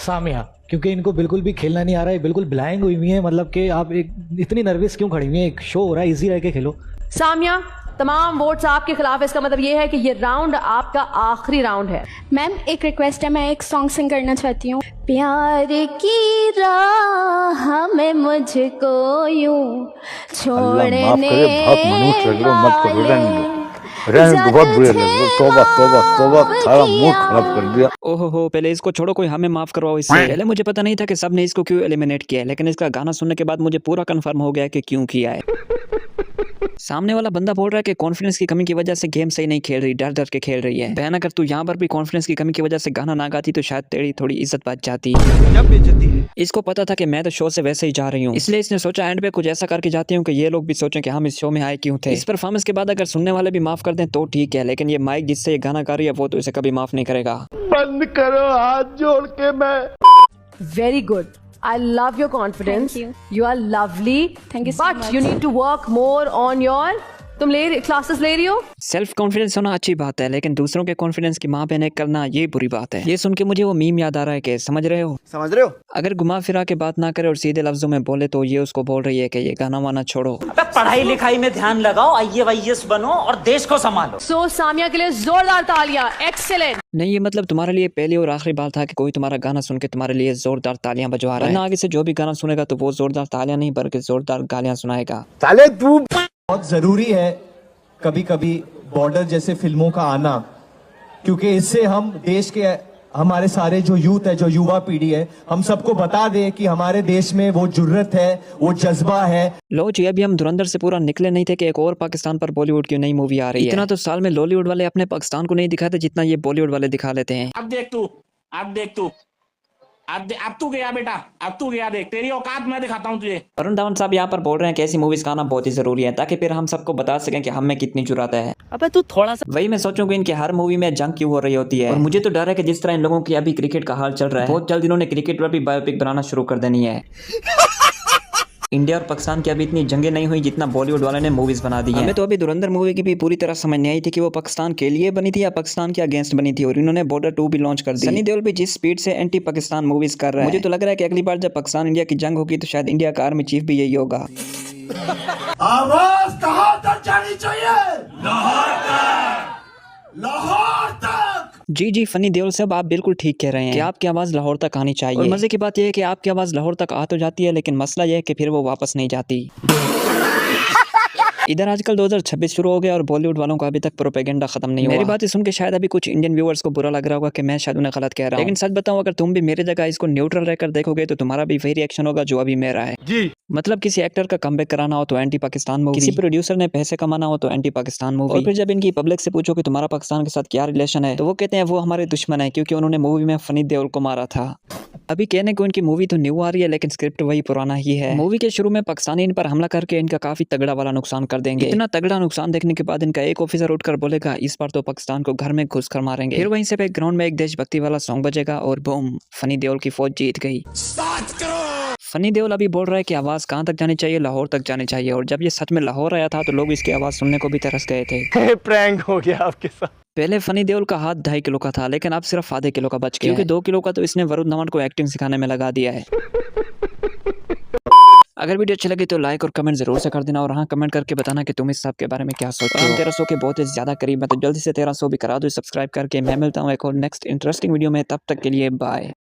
सामिया, क्योंकि इनको बिल्कुल भी खेलना नहीं आ रहा है, बिल्कुल ब्लैंक हुई हुई है। मतलब कि आप एक इतनी नर्वस क्यों खड़ी हुई है? एक शो हो रहा है, इजी रह के खेलो। सामिया, तमाम वोट्स आपके खिलाफ है। इसका मतलब ये है कि ये राउंड आपका आखिरी राउंड है। मैम एक रिक्वेस्ट है, मैं एक सॉन्ग सिंग करना चाहती हूँ। प्यार की राह में मुझको यूं छोड़ने बहुत बुरे लगे। तौबा तौबा तौबा, सारा मूड खराब कर दिया। ओहो, पहले इसको छोड़ो, कोई हमें माफ करवाओ इससे। पहले मुझे पता नहीं था कि सबने इसको क्यों एलिमिनेट किया है, लेकिन इसका गाना सुनने के बाद मुझे पूरा कंफर्म हो गया कि क्यों किया है। सामने वाला बंदा बोल रहा है कि कॉन्फिडेंस की कमी की वजह से गेम सही नहीं खेल रही, डर डर के खेल रही है। बहन, अगर तू यहाँ पर भी कॉन्फिडेंस की कमी की वजह से गाना ना गाती तो शायद तेरी थोड़ी इज्जत बच जाती। जब बेइज्जती है। इसको पता था कि मैं तो शो से वैसे ही जा रही हूँ, इसलिए इसने सोचा एंड पे कुछ ऐसा करके जाती हूँ कि ये लोग भी सोचें कि हम इस शो में आए क्यों थे। इस परफॉर्मेंस के बाद अगर सुनने वाले भी माफ कर दें तो ठीक है, लेकिन ये माइक जिससे ये गाना गा रही है वो तो इसे कभी माफ नहीं करेगा। बंद करो हाथ जोड़ के। मैं Very good. I love your confidence. Thank you. You are lovely. Thank you so But much. you need to work more on your. तुम क्लासेस ले रही हो? सेल्फ कॉन्फिडेंस होना अच्छी बात है, लेकिन दूसरों के कॉन्फिडेंस की माँ बहने करना ये बुरी बात है। ये सुन के मुझे वो मीम याद आ रहा है कि समझ रहे हो? अगर घुमा फिरा के बात ना करे और सीधे लफ्जों में बोले तो ये उसको बोल रही है कि ये गाना वाना छोड़ो। पढ़ाई लिखाई में ध्यान लगाओ, IAS बनो और देश को संभालो। So सामिया के लिए जोरदार तालियां। Excellent. नहीं, ये मतलब तुम्हारे लिए पहली और आखिरी बार था कि कोई तुम्हारा गाना सुन के तुम्हारे लिए जोरदार तालियां बजवा रहा है। आगे से जो भी गाना सुनेगा तो वो जोरदार तालियां नहीं बल्कि जोरदार गालियां सुनाएगा। साले तू बहुत जरूरी है कभी कभी बॉर्डर जैसे फिल्मों का आना, क्योंकि इससे हम देश के हमारे सारे जो यूथ है, जो युवा पीढ़ी है, हम सबको बता दें कि हमारे देश में वो जुर्रत है, वो जज्बा है। लो जी, अभी हम धुरंधर से पूरा निकले नहीं थे कि एक और पाकिस्तान पर बॉलीवुड की नई मूवी आ रही है। इतना तो साल में लॉलीवुड वाले अपने पाकिस्तान को नहीं दिखाते जितना ये बॉलीवुड वाले दिखा लेते हैं। अब देख तू अब तू गया बेटा, अब तू गया, देख तेरी औकात मैं दिखाता हूँ तुझे। वरुण धवन साहब यहाँ पर बोल रहे हैं कि ऐसी मूवीज का आना बहुत ही जरूरी है ताकि फिर हम सबको बता सकें कि हम में कितनी जुर्रत है। अबे तू थोड़ा सा वही मैं सोचूं कि इनकी हर मूवी में जंग क्यों हो रही होती है। और मुझे तो डर है कि जिस तरह इन लोगों की अभी क्रिकेट का हाल चल रहा है, बहुत जल्द इन्होंने क्रिकेट पर भी बायोपिक बनाना शुरू कर देनी है। इंडिया और पाकिस्तान की अभी इतनी जंगें नहीं हुई जितना बॉलीवुड वाले ने मूवीज बना दी है। हमें तो अभी धुरंधर मूवी की भी पूरी तरह समझ नहीं आई थी कि वो पाकिस्तान के लिए बनी थी या पाकिस्तान के अगेंस्ट बनी थी, और इन्होंने बॉर्डर 2 भी लॉन्च कर दी। सनी देओल भी जिस स्पीड से एंटी पाकिस्तान मूवीज कर रहा है, मुझे तो लग रहा है कि अगली बार जब पाकिस्तान इंडिया की जंग होगी तो शायद इंडिया का आर्मी चीफ भी यही होगा। आवाज कहां तक जानी चाहिए? लाहौर तक, लाहौर तक। जी, फनी देओल साहब, आप बिल्कुल ठीक कह रहे हैं कि आपकी आवाज लाहौर तक आनी चाहिए। और मजे की बात यह है कि आपकी आवाज लाहौर तक आ तो जाती है, लेकिन मसला यह है कि फिर वो वापस नहीं जाती। इधर आजकल 2026 शुरू हो गया और बॉलीवुड वालों का अभी तक प्रोपेगेंडा खत्म नहीं हुआ। मेरी बात सुन के शायद अभी कुछ इंडियन व्यूअर्स को बुरा लग रहा होगा कि मैं शायद उन्हें गलत कह रहा हूं, लेकिन सच बताऊं, अगर तुम भी मेरे जगह इसको न्यूट्रल रहकर देखोगे तो तुम्हारा भी वही रिएक्शन होगा जो अभी मेरा है जी। मतलब किसी एक्टर का कमबैक कराना हो तो एंटी पाकिस्तान मूवी, किसी प्रोड्यूसर ने पैसे कमाना हो तो एंटी पाकिस्तान मूवी, और फिर जब इनकी पब्लिक से पूछो कि तुम्हारा पाकिस्तान के साथ क्या रिलेशन है तो वो कहते हैं वो हमारे दुश्मन है क्योंकि उन्होंने मूवी में फनी देओल को मारा था। अभी कहने को इनकी मूवी तो न्यू आ रही है लेकिन स्क्रिप्ट वही पुराना ही है। मूवी के शुरू में पाकिस्तानी इन पर हमला करके इनका काफी तगड़ा वाला नुकसान कर देंगे। इतना तगड़ा नुकसान देखने के बाद इनका एक ऑफिसर उठकर बोलेगा इस बार तो पाकिस्तान को घर में घुस कर मारेंगे। फिर वहीं से बैकग्राउंड में एक देशभक्ति वाला सॉन्ग बजेगा और बूम, फनी देओल की फौज जीत गई। फनी देओल अभी बोल रहा है कि आवाज कहाँ तक जानी चाहिए? लाहौर तक जानी चाहिए। और जब ये सच में लाहौर आया था तो लोग इसकी आवाज सुनने को भी तरस गए थे। प्रैंक हो गया आपके साथ। पहले फनी देओल का हाथ 2.5 किलो का था, लेकिन अब सिर्फ आधे किलो का बच गया, क्योंकि 2 किलो का तो इसने वरुण धवन को एक्टिंग सिखाने में लगा दिया है। अगर वीडियो अच्छी लगी तो लाइक और कमेंट जरूर से कर देना, और हाँ, कमेंट करके बताना कि तुम इस सब के बारे में क्या सोचते हो। 1300 के बहुत ही ज्यादा करीब है, तो जल्दी से 1300 भी करा दो सब्सक्राइब करके। मैं मिलता हूँ एक और नेक्स्ट इंटरेस्टिंग वीडियो में, तब तक के लिए बाय।